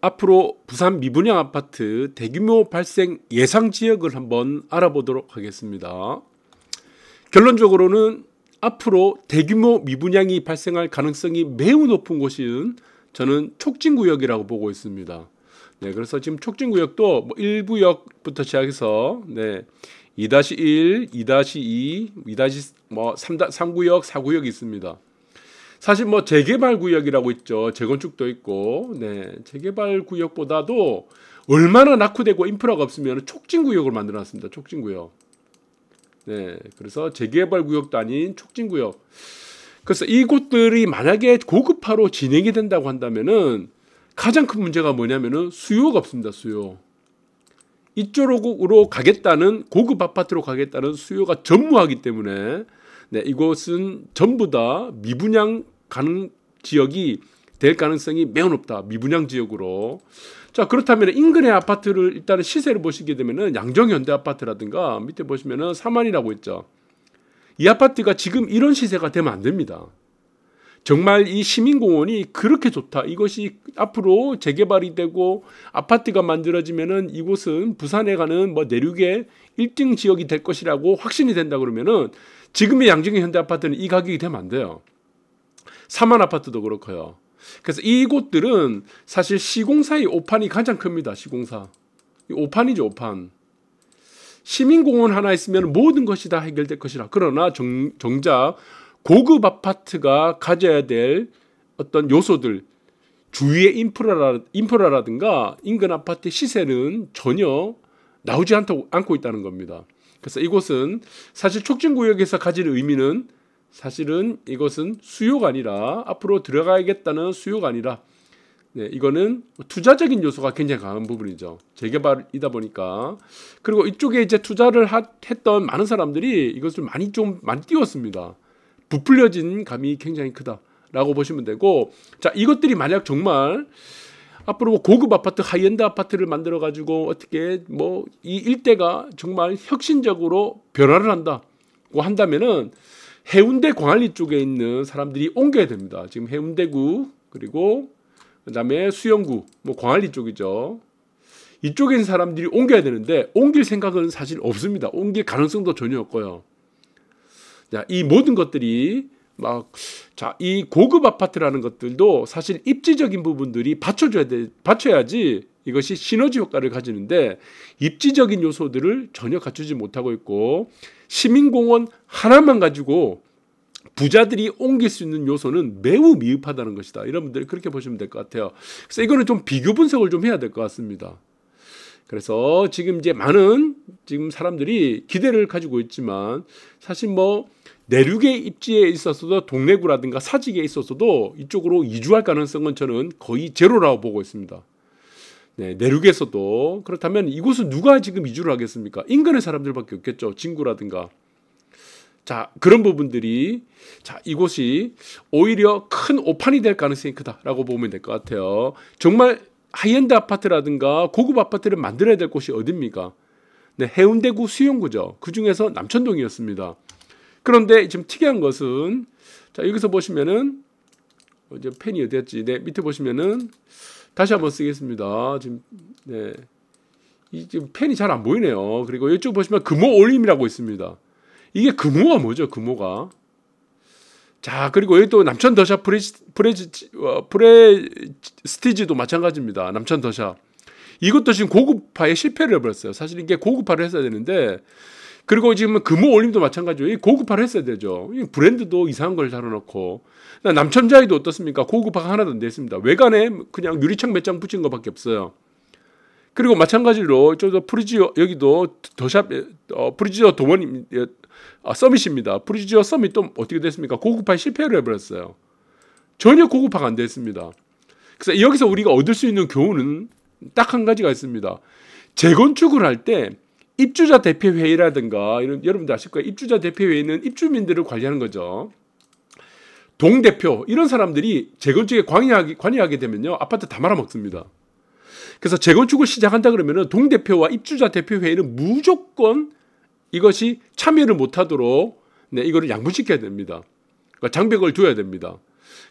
앞으로 부산 미분양 아파트 대규모 발생 예상 지역을 한번 알아보도록 하겠습니다. 결론적으로는 앞으로 대규모 미분양이 발생할 가능성이 매우 높은 곳은 저는 촉진구역이라고 보고 있습니다. 네, 그래서 지금 촉진구역도 1구역부터 시작해서 2-1, 2-2, 3구역, 4구역이 있습니다. 사실 재개발 구역이라고 있죠. 재건축도 있고, 재개발 구역보다도 얼마나 낙후되고 인프라가 없으면 촉진구역을 만들어놨습니다. 촉진구역. 그래서 재개발 구역도 아닌 촉진구역. 그래서 이곳들이 만약에 고급화로 진행이 된다고 한다면은 가장 큰 문제가 뭐냐면은 수요가 없습니다. 수요. 이쪽으로 가겠다는 고급 아파트로 가겠다는 수요가 전무하기 때문에 이곳은 전부 다 미분양 가능 지역이 될 가능성이 매우 높다. 미분양 지역으로. 자, 그렇다면 인근의 아파트를 일단은 시세를 보시게 되면은 양정현대아파트라든가 밑에 보시면은 사만이라고 있죠. 이 아파트가 지금 이런 시세가 되면 안 됩니다. 정말 이 시민공원이 그렇게 좋다. 이것이 앞으로 재개발이 되고 아파트가 만들어지면은 이곳은 부산에 가는 내륙의 1등 지역이 될 것이라고 확신이 된다 그러면은 지금의 양정현 현대아파트는 이 가격이 되면 안 돼요. 사만 아파트도 그렇고요. 그래서 이곳들은 사실 시공사의 오판이 가장 큽니다. 시공사. 오판이죠, 오판. 시민공원 하나 있으면 모든 것이 다 해결될 것이라. 그러나 정작 고급 아파트가 가져야 될 어떤 요소들, 주위의 인프라라든가 인근 아파트 시세는 전혀 나오지 않고 있다는 겁니다. 그래서 이곳은 사실 촉진구역에서 가질 의미는 사실은 이것은 수요가 아니라 앞으로 들어가야겠다는 수요가 아니라 이거는 투자적인 요소가 굉장히 강한 부분이죠. 재개발이다 보니까. 그리고 이쪽에 이제 투자를 했던 많은 사람들이 이것을 많이 띄웠습니다. 부풀려진 감이 굉장히 크다라고 보시면 되고, 자, 이것들이 만약 정말 앞으로 고급 아파트, 하이엔드 아파트를 만들어 가지고 어떻게 이 일대가 정말 혁신적으로 변화를 한다고 한다면은 해운대 광안리 쪽에 있는 사람들이 옮겨야 됩니다. 지금 해운대구 그리고 그다음에 수영구, 광안리 쪽이죠. 이쪽에 있는 사람들이 옮겨야 되는데 옮길 생각은 사실 없습니다. 옮길 가능성도 전혀 없고요. 자, 이 모든 것들이 이 고급 아파트라는 것들도 사실 입지적인 부분들이 받쳐야지 이것이 시너지 효과를 가지는데 입지적인 요소들을 전혀 갖추지 못하고 있고, 시민공원 하나만 가지고 부자들이 옮길 수 있는 요소는 매우 미흡하다는 것이다. 여러분들이 그렇게 보시면 될 것 같아요. 그래서 이거는 좀 비교 분석을 좀 해야 될 것 같습니다. 그래서 지금 이제 많은 사람들이 기대를 가지고 있지만 사실 내륙의 입지에 있어서도 동래구라든가 사직에 있어서도 이쪽으로 이주할 가능성은 저는 거의 제로라고 보고 있습니다. 내륙에서도. 그렇다면 이곳은 누가 지금 이주를 하겠습니까? 인근의 사람들밖에 없겠죠. 진구라든가. 자, 그런 부분들이 이곳이 오히려 큰 오판이 될 가능성이 크다라고 보면 될 것 같아요. 정말 하이엔드 아파트라든가 고급 아파트를 만들어야 될 곳이 어딥니까? 해운대구 수영구죠. 그 중에서 남천동이었습니다. 그런데 지금 특이한 것은, 자, 여기서 보시면은 이제 펜이 어디였지? 밑에 보시면은 다시 한번 쓰겠습니다. 지금 지금 펜이 잘 안 보이네요. 그리고 이쪽 보시면 금호 올림이라고 있습니다. 이게 금호가 뭐죠? 금호가. 자, 그리고 여기 또 남천 더샵 프레스티지도 마찬가지입니다. 남천 더샵. 이것도 지금 고급화에 실패를 해버렸어요. 사실 이게 고급화를 했어야 되는데, 그리고 지금 금호 올림도 마찬가지로 고급화를 했어야 되죠. 브랜드도 이상한 걸 달아놓고. 남천자이도 어떻습니까? 고급화가 하나도 안 되어 있습니다. 외관에 그냥 유리창 몇 장 붙인 것밖에 없어요. 그리고 마찬가지로 저도 프리지오, 여기도 더샵 프리지오 도원 서밋입니다. 프리지오 서밋도 어떻게 됐습니까? 고급화에 실패를 해버렸어요. 전혀 고급화가 안 됐습니다. 그래서 여기서 우리가 얻을 수 있는 교훈은 딱 한 가지가 있습니다. 재건축을 할 때 입주자 대표회의라든가 여러분들 아실 거예요. 입주자 대표회의는 입주민들을 관리하는 거죠. 동대표 이런 사람들이 재건축에 관여하게 되면요, 아파트 다 말아먹습니다. 그래서 재건축을 시작한다 그러면은 동대표와 입주자 대표회의는 무조건 이것이 참여를 못하도록 이거를 양분시켜야 됩니다. 그러니까 장벽을 둬야 됩니다.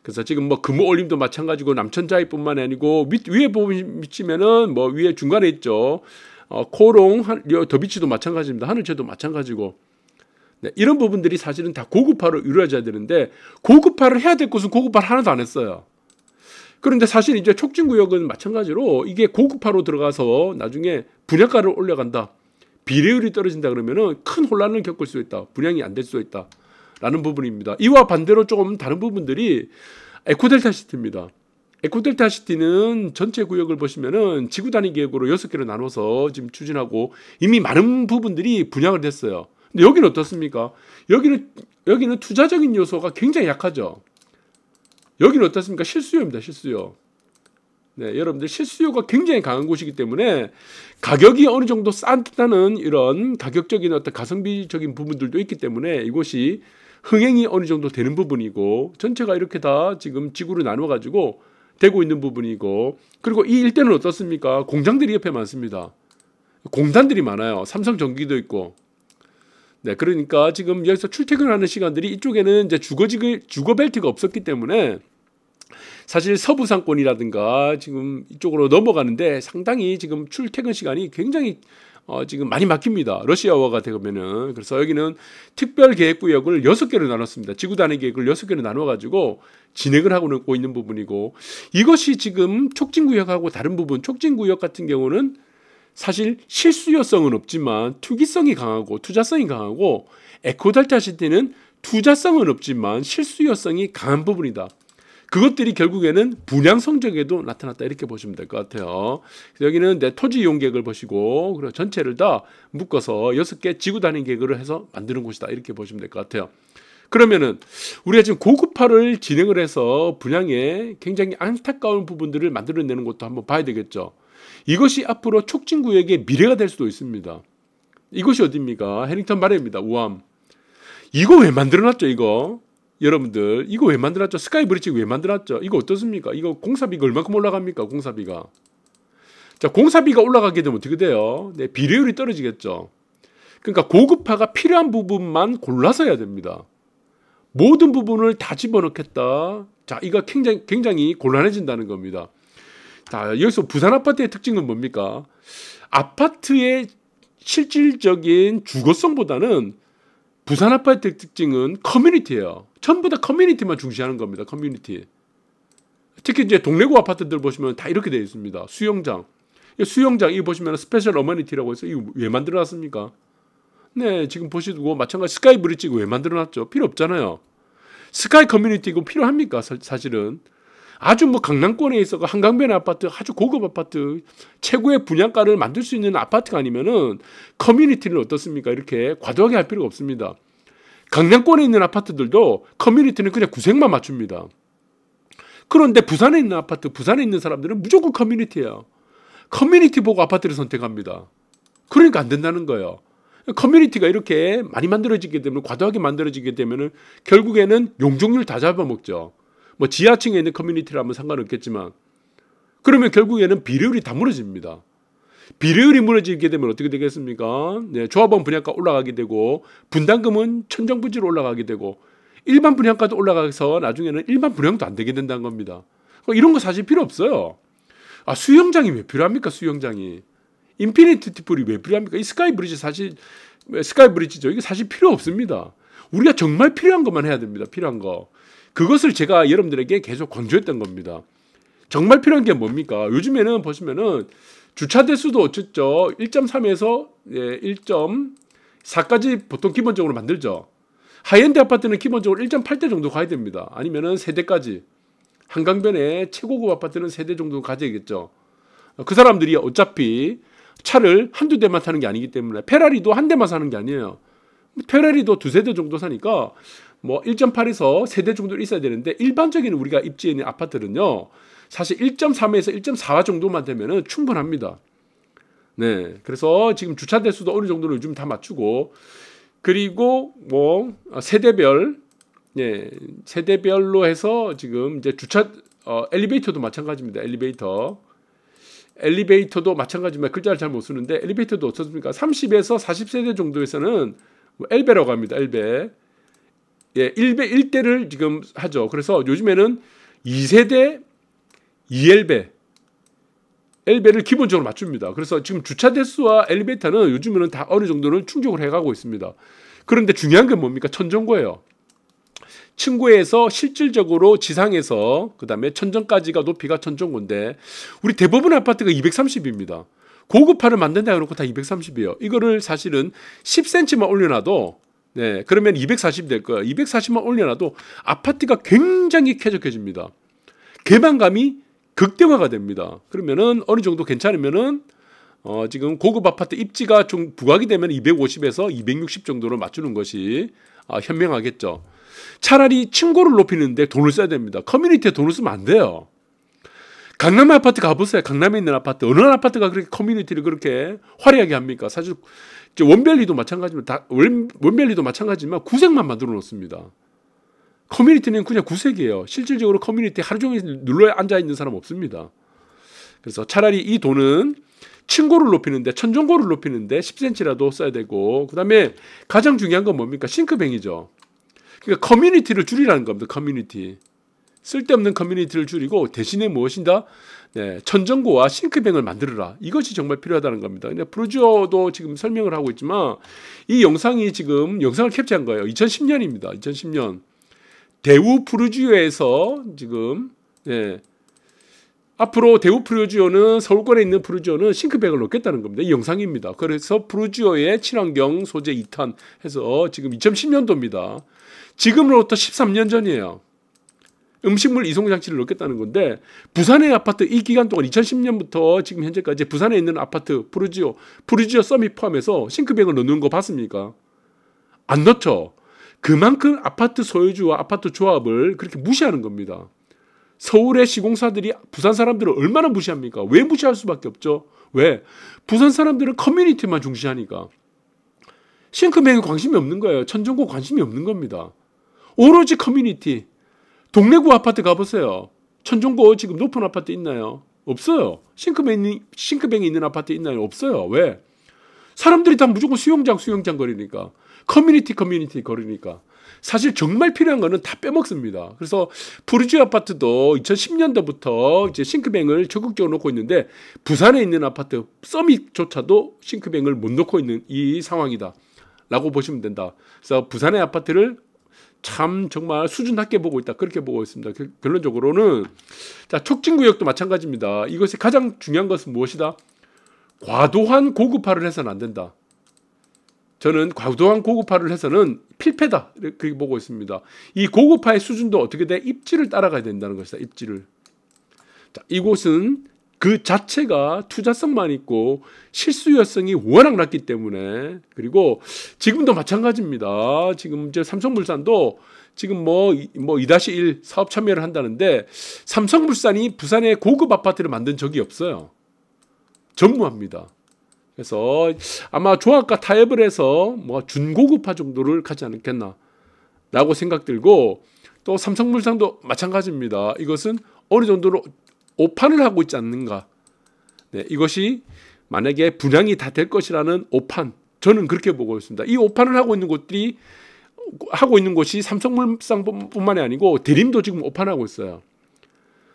그래서 지금 뭐 금호올림도 마찬가지고 남천자이뿐만 아니고 위에 보시면은 뭐 위에 중간에 있죠. 코롱, 더비치도 마찬가지입니다. 하늘채도 마찬가지고. 네, 이런 부분들이 사실은 다 고급화로 이루어져야 되는데 고급화를 해야 될 곳은 고급화를 하나도 안 했어요. 그런데 사실 이제 촉진구역은 마찬가지로 이게 고급화로 들어가서 나중에 분양가를 올려간다. 비례율이 떨어진다 그러면은 큰 혼란을 겪을 수 있다. 분양이 안 될 수 있다. 라는 부분입니다. 이와 반대로 조금 다른 부분들이 에코델타시티입니다. 에코델타시티는 전체 구역을 보시면은 지구 단위 계획으로 6개로 나눠서 지금 추진하고 이미 많은 부분들이 분양을 됐어요. 근데 여기는 어떻습니까? 여기는 투자적인 요소가 굉장히 약하죠. 여기는 어떻습니까? 실수요입니다. 실수요. 네, 여러분들 실수요가 굉장히 강한 곳이기 때문에 가격이 어느 정도 싼다는 이런 가격적인 어떤 가성비적인 부분들도 있기 때문에 이곳이 흥행이 어느 정도 되는 부분이고 전체가 이렇게 다 지금 지구를 나눠 가지고 되고 있는 부분이고 그리고 이 일대는 어떻습니까? 공장들이 옆에 많습니다. 공단들이 많아요. 삼성전기도 있고. 네, 그러니까 지금 여기서 출퇴근하는 시간들이 이쪽에는 이제 주거 벨트가 없었기 때문에 사실 서부 상권이라든가 지금 이쪽으로 넘어가는데 상당히 지금 출퇴근 시간이 굉장히 지금 많이 막힙니다. 러시아워가 되면은. 그래서 여기는 특별 계획 구역을 6개로 나눴습니다. 지구 단위 계획을 6개로 나눠 가지고 진행을 하고 있는 부분이고 이것이 지금 촉진구역하고 다른 부분 촉진구역 같은 경우는 사실 실수요성은 없지만 투기성이 강하고 투자성이 강하고 에코델타시티는 투자성은 없지만 실수요성이 강한 부분이다. 그것들이 결국에는 분양 성적에도 나타났다 이렇게 보시면 될 것 같아요. 여기는 내 토지 이용 계획을 보시고 그리고 전체를 다 묶어서 6개 지구 단위 계획을 해서 만드는 곳이다 이렇게 보시면 될 것 같아요. 그러면은 우리가 지금 고급화를 진행을 해서 분양에 굉장히 안타까운 부분들을 만들어내는 것도 한번 봐야 되겠죠. 이것이 앞으로 촉진구역의 미래가 될 수도 있습니다. 이것이 어디입니까? 해링턴 바레입니다. 우암. 이거 왜 만들어놨죠? 이거 여러분들 이거 왜 만들었죠? 스카이 브릿지 왜 만들었죠? 이거 어떻습니까? 이거 공사비가 얼마큼 올라갑니까? 공사비가. 자, 공사비가 올라가게 되면 어떻게 돼요? 네, 비례율이 떨어지겠죠. 그러니까 고급화가 필요한 부분만 골라서 해야 됩니다. 모든 부분을 다 집어넣겠다. 자, 이거 굉장히 곤란해진다는 겁니다. 자, 여기서 부산 아파트의 특징은 뭡니까? 아파트의 실질적인 주거성보다는 부산 아파트의 특징은 커뮤니티예요. 전부 다 커뮤니티만 중시하는 겁니다. 커뮤니티. 특히 이제 동래구 아파트들 보시면 다 이렇게 되어 있습니다. 수영장. 수영장 이거 보시면 스페셜 어머니티라고 해서 이거 왜 만들어놨습니까? 네, 지금 보시고 마찬가지 스카이 브릿지 이거 왜 만들어놨죠? 필요 없잖아요. 스카이 커뮤니티 이거 필요합니까? 사실은. 아주 뭐 강남권에 있어 한강변의 아파트 아주 고급 아파트 최고의 분양가를 만들 수 있는 아파트가 아니면은 커뮤니티는 어떻습니까? 이렇게 과도하게 할 필요가 없습니다. 강남권에 있는 아파트들도 커뮤니티는 그냥 구색만 맞춥니다. 그런데 부산에 있는 아파트, 부산에 있는 사람들은 무조건 커뮤니티예요. 커뮤니티 보고 아파트를 선택합니다. 그러니까 안 된다는 거예요. 커뮤니티가 이렇게 많이 만들어지게 되면 과도하게 만들어지게 되면은 결국에는 용적률 다 잡아먹죠. 뭐 지하층에 있는 커뮤니티라면 상관없겠지만 그러면 결국에는 비례율이 다 무너집니다. 비례율이 무너지게 되면 어떻게 되겠습니까? 네, 조합원 분양가 올라가게 되고 분담금은 천정부지로 올라가게 되고 일반 분양가도 올라가서 나중에는 일반 분양도 안 되게 된다는 겁니다. 이런 거 사실 필요 없어요. 아, 수영장이 왜 필요합니까? 수영장이. 인피니티 풀이 왜 필요합니까? 이 스카이 브리지 사실 스카이 브리지죠. 이게 사실 필요 없습니다. 우리가 정말 필요한 것만 해야 됩니다. 필요한 거. 그것을 제가 여러분들에게 계속 강조했던 겁니다. 정말 필요한 게 뭡니까? 요즘에는 보시면은 주차 대수도 어쨌죠. 1.3에서 1.4까지 보통 기본적으로 만들죠. 하이엔드 아파트는 기본적으로 1.8대 정도 가야 됩니다. 아니면은 세대까지. 한강변에 최고급 아파트는 세대 정도 가져야겠죠. 그 사람들이 어차피 차를 한두 대만 타는 게 아니기 때문에 페라리도 한 대만 사는 게 아니에요. 페라리도 두세 대 정도 사니까 뭐 1.8에서 세대 정도 있어야 되는데 일반적인 우리가 입지에 있는 아파트는요. 사실 1.3에서 1.4 정도만 되면은 충분합니다. 네. 그래서 지금 주차 대수도 어느 정도는 요즘 다 맞추고 그리고 뭐 세대별 세대별로 해서 지금 이제 주차 엘리베이터도 마찬가지입니다. 엘리베이터도 마찬가지지만 글자를 잘 못 쓰는데 엘리베이터도 어떻습니까? 30에서 40세대 정도에서는 엘베라고 합니다. 엘베. 예, 1배 1대를 지금 하죠. 그래서 요즘에는 2세대 2엘베 엘베를 기본적으로 맞춥니다. 그래서 지금 주차 대수와 엘리베이터는 요즘에는 다 어느 정도는 충족을 해가고 있습니다. 그런데 중요한 게 뭡니까? 천정고예요. 층고에서 실질적으로 지상에서 그다음에 천정까지가 높이가 천정고인데 우리 대부분 아파트가 230입니다. 고급화를 만든다 해놓고 다 230이에요. 이거를 사실은 10cm만 올려놔도 네, 그러면 240 될 거예요. 240만 올려놔도 아파트가 굉장히 쾌적해집니다. 개방감이 극대화가 됩니다. 그러면은 어느 정도 괜찮으면은 지금 고급 아파트 입지가 좀 부각이 되면 250에서 260 정도로 맞추는 것이 현명하겠죠. 차라리 층고를 높이는데 돈을 써야 됩니다. 커뮤니티에 돈을 쓰면 안 돼요. 강남 아파트 가보세요. 강남에 있는 아파트 어느 아파트가 그렇게 커뮤니티를 그렇게 화려하게 합니까? 사실 원밸리도 마찬가지입니다. 원밸리도 마찬가지지만 구색만 만들어 놓습니다. 커뮤니티는 그냥 구색이에요. 실질적으로 커뮤니티 하루 종일 눌러 앉아 있는 사람 없습니다. 그래서 차라리 이 돈은 층고를 높이는데 천정고를 높이는데 10cm라도 써야 되고 그다음에 가장 중요한 건 뭡니까? 싱크뱅이죠. 그러니까 커뮤니티를 줄이라는 겁니다. 커뮤니티. 쓸데없는 커뮤니티를 줄이고 대신에 무엇인가? 네, 천정고와 싱크뱅을 만들어라. 이것이 정말 필요하다는 겁니다. 근데 프루지오도 지금 설명을 하고 있지만 이 영상이 지금 영상을 캡처한 거예요. 2010년입니다. 2010년. 대우 프루지오에서 지금 네, 앞으로 대우 프루지오는 서울권에 있는 프루지오는 싱크백을 넣겠다는 겁니다. 이 영상입니다. 그래서 프루지오의 친환경 소재 2탄 해서 지금 2010년도입니다. 지금으로부터 13년 전이에요. 음식물 이송장치를 넣겠다는 건데 부산의 아파트 이 기간 동안 2010년부터 지금 현재까지 부산에 있는 아파트 프루지오 서밋 포함해서 싱크백을 넣는 거 봤습니까? 안 넣죠. 그만큼 아파트 소유주와 아파트 조합을 그렇게 무시하는 겁니다. 서울의 시공사들이 부산 사람들을 얼마나 무시합니까? 왜 무시할 수밖에 없죠? 왜? 부산 사람들은 커뮤니티만 중시하니까. 싱크백에 관심이 없는 거예요. 천정고 관심이 없는 겁니다. 오로지 커뮤니티. 동래구 아파트 가보세요. 천정고 지금 높은 아파트 있나요? 없어요. 싱크백이 있는 아파트 있나요? 없어요. 왜? 사람들이 다 무조건 수영장 거리니까. 커뮤니티 거리니까. 사실 정말 필요한 거는 다 빼먹습니다. 그래서 프루지오 아파트도 2010년도부터 이제 싱크뱅을 적극적으로 놓고 있는데 부산에 있는 아파트 서밋조차도 싱크뱅을 못 놓고 있는 이 상황이다라고 보시면 된다. 그래서 부산의 아파트를 참 정말 수준 낮게 보고 있다. 그렇게 보고 있습니다. 결론적으로는 자, 촉진구역도 마찬가지입니다. 이것이 가장 중요한 것은 무엇이다? 과도한 고급화를 해서는 안 된다. 저는 과도한 고급화를 해서는 필패다. 그렇게 보고 있습니다. 이 고급화의 수준도 어떻게 돼? 입지를 따라가야 된다는 것이다. 입지를. 자, 이곳은 그 자체가 투자성만 있고 실수요성이 워낙 낮기 때문에 그리고 지금도 마찬가지입니다. 지금 이제 삼성물산도 지금 뭐 2-1 사업 참여를 한다는데 삼성물산이 부산에 고급 아파트를 만든 적이 없어요. 전무합니다. 그래서 아마 조합과 타협을 해서 뭐 준고급화 정도를 가지 않겠나라고 생각 들고 또 삼성물산도 마찬가지입니다. 이것은 어느 정도로 오판을 하고 있지 않는가. 네, 이것이 만약에 분양이 다 될 것이라는 오판, 저는 그렇게 보고 있습니다. 이 오판을 하고 있는 곳이 삼성물산뿐만이 아니고 대림도 지금 오판하고 있어요.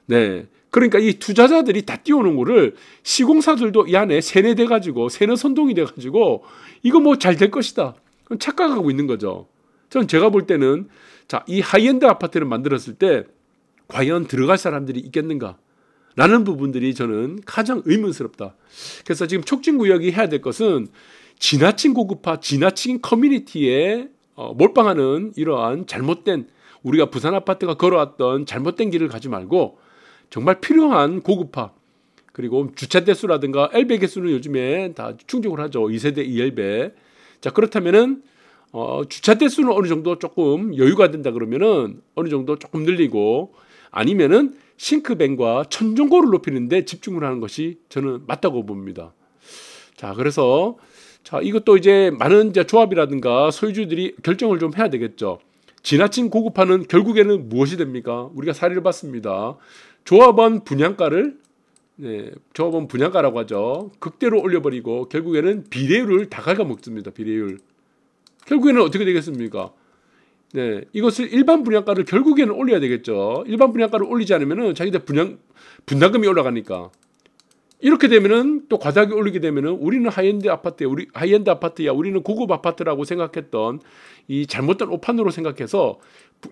네, 그러니까 이 투자자들이 다 띄워놓은 거를 시공사들도 이 안에 세뇌돼 가지고 세뇌 선동이 돼 가지고 이거 뭐 잘 될 것이다 착각하고 있는 거죠. 저는 제가 볼 때는 자, 이 하이엔드 아파트를 만들었을 때 과연 들어갈 사람들이 있겠는가? 라는 부분들이 저는 가장 의문스럽다. 그래서 지금 촉진구역이 해야 될 것은 지나친 고급화, 지나친 커뮤니티에 몰빵하는 이러한 잘못된 우리가 부산 아파트가 걸어왔던 잘못된 길을 가지 말고 정말 필요한 고급화 그리고 주차 대수라든가 엘베 개수는 요즘에 다 충족을 하죠. 2세대 2엘베. 자, 그렇다면은 주차 대수는 어느 정도 조금 여유가 된다 그러면은 어느 정도 조금 늘리고 아니면은 싱크뱅과 천정고를 높이는 데 집중을 하는 것이 저는 맞다고 봅니다. 자, 그래서 자, 이것도 이제 많은 이제 조합이라든가 소유주들이 결정을 좀 해야 되겠죠. 지나친 고급화는 결국에는 무엇이 됩니까? 우리가 사례를 봤습니다. 조합원 분양가를 조합원 분양가라고 하죠. 극대로 올려버리고 결국에는 비례율을 다 갉아먹습니다. 비례율. 결국에는 어떻게 되겠습니까? 네, 이것을 일반 분양가를 결국에는 올려야 되겠죠. 일반 분양가를 올리지 않으면은 자기들 분담금이 올라가니까. 이렇게 되면은 또 과다하게 올리게 되면은 우리는 하이엔드 아파트야, 우리는 고급 아파트라고 생각했던 이 잘못된 오판으로 생각해서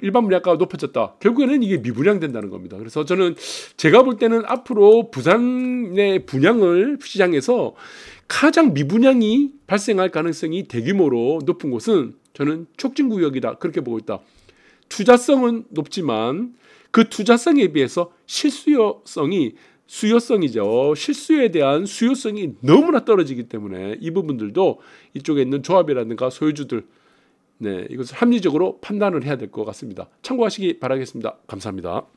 일반 분양가가 높아졌다. 결국에는 이게 미분양된다는 겁니다. 그래서 저는 제가 볼 때는 앞으로 부산의 분양을 시장에서 가장 미분양이 발생할 가능성이 대규모로 높은 곳은 저는 촉진구역이다. 그렇게 보고 있다. 투자성은 높지만 그 투자성에 비해서 수요성이죠. 실수에 대한 수요성이 너무나 떨어지기 때문에 이 부분들도 이쪽에 있는 조합이라든가 소유주들 이것을 합리적으로 판단을 해야 될 것 같습니다. 참고하시기 바라겠습니다. 감사합니다.